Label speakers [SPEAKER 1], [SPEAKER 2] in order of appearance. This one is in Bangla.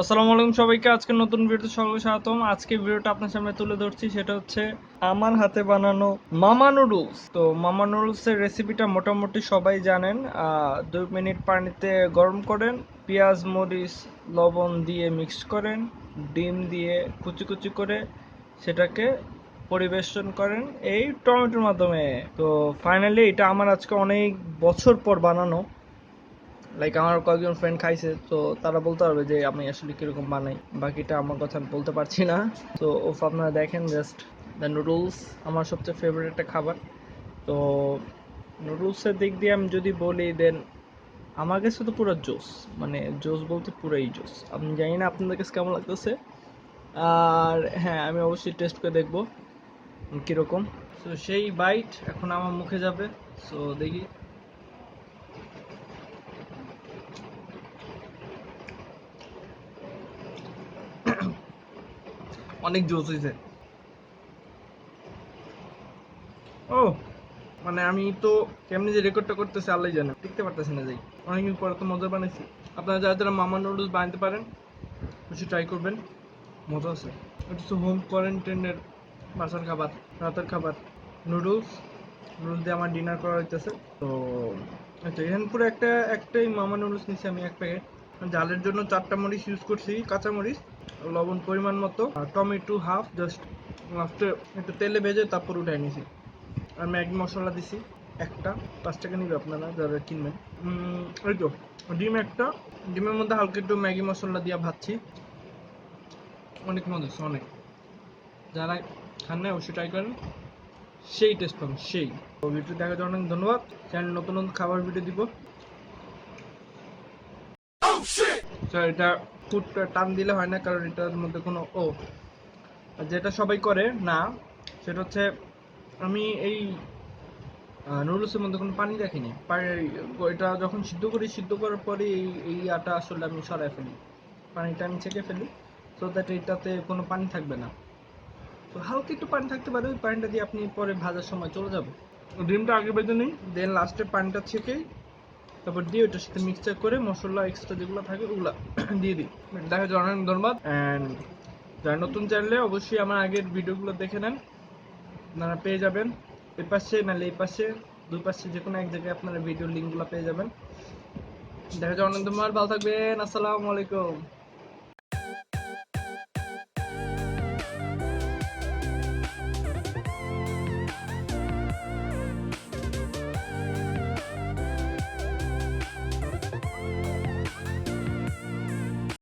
[SPEAKER 1] আসসালামু আলাইকুম সবাইকে। আজকে নতুন ভিডিওতে সকলকে স্বাগতম। আজকে ভিডিওটা আপনার সামনে তুলে ধরছি, সেটা হচ্ছে আমার হাতে বানানো মামা নুডলস। তো মামা নুডলসের রেসিপিটা মোটামুটি সবাই জানেন। 2 মিনিট পানিতে গরম করেন, পেঁয়াজ মরিচ লবণ দিয়ে মিক্স করেন, ডিম দিয়ে কুচি কুচি করে সেটাকে পরিবেশন করেন এই টমেটোর মাধ্যমে। তো ফাইনালি এটা আমার আজকে অনেক বছর পর বানানো। লাইক আমার কয়েকজন ফ্রেন্ড খাইছে, তো তারা বলতে পারবে যে আমি আসলে কিরকম বানাই। বাকিটা আমার কথা আমি বলতে পারছি না। তো আপনারা দেখেন জাস্ট দ্য নুডলস আমার সবচেয়ে ফেভারিট একটা খাবার। তো নুডলসের দিক দিয়ে আমি যদি বলি, দেন আমার কাছে তো পুরো জোস, মানে জোস বলতে পুরাই জোস। আমি জানি না আপনাদের কাছে কেমন লাগতেছে। আর হ্যাঁ, আমি অবশ্যই টেস্ট করে দেখবো কীরকম। তো সেই বাইট এখন আমার মুখে যাবে। সো দেখি। অনেক জোস হয়েছে। ও মানে আমি তো কেমনি যে রেকর্ডটা করতেছি আল্লাহ জানে, টিকতে পারতেছি না। যাই, অনেকদিন পরে তো মজা বানাইছি। আপনারা যারা যারা মামা নুডলস বানাতে পারেন কিছু ট্রাই করবেন, মজা আছে। এটা হচ্ছে হোম কোয়ারেন্টাইনের বাসার খাবার, রাতের খাবার। নুডলস নুডলস দিয়ে আমার ডিনার করা হইতেছে। তো আচ্ছা, এখানে পুরো একটাই মামা নুডলস নিচ্ছি আমি, 1 প্যাকেট। ঝালের জন্য 4টা মরিচ ইউজ করছি, কাঁচা মরিচ, লবণ পরিমাণ মতো, আর টমেটো হাফ, জাস্ট লাস্টে একটু তেলে ভেজে তারপর উঠাই নিছি। আর ম্যাগি মশলা দিছি একটা, 5 টাকা নিবে আপনারা যারা কিনবেন। ওই তো ডিম একটা, ডিমের মধ্যে হালকা একটু ম্যাগি মশলা দিয়ে ভাজছি। অনেক মজা হচ্ছে, অনেক। যারা খান না অবশ্যই ট্রাই করেন, সেই টেস্ট পাবেন সেই। তো ভিডিও দেখার জন্য অনেক ধন্যবাদ। চ্যানেল নতুন নতুন খাবার ভিডিও দিব। এটা ফুড টান দিলে হয় না, কারণ এটার মধ্যে কোনো যেটা সবাই করে না, সেটা হচ্ছে আমি এই নুডলসের মধ্যে কোনো পানি রাখিনি। এটা যখন সিদ্ধ করি, সিদ্ধ করার পরে এই আটা আসলে আমি সরাই ফেলি, পানিটা আমি ছেঁকে ফেলি, সো দ্যাট এটাতে কোনো পানি থাকবে না। তো হালকা একটু পানি থাকতে পারে, ওই পানিটা দিয়ে আপনি পরে ভাজার সময় চলে যাবে। ডিমটা আগে বেঁধে নিই, দেন লাস্টে পানিটা ছেঁকেই তারপর দিয়ে ওইটার সাথে মিক্সচার করে মশলা এক্সট্রা যেগুলো থাকে ওগুলো দিয়ে দিই। দেখা যায়। অনেক ধন্যবাদ। অ্যান্ড যারা নতুন চ্যানেলে, অবশ্যই আমার আগের ভিডিওগুলো দেখে নেন, আপনারা পেয়ে যাবেন এই পাশে, নাহলে এই পাশে, দুই পাশে যে কোনো এক জায়গায় আপনারা ভিডিও লিঙ্কগুলো পেয়ে যাবেন। দেখা যায়। অনেক ধন্যবাদ, ভালো থাকবেন, আসসালামু আলাইকুম।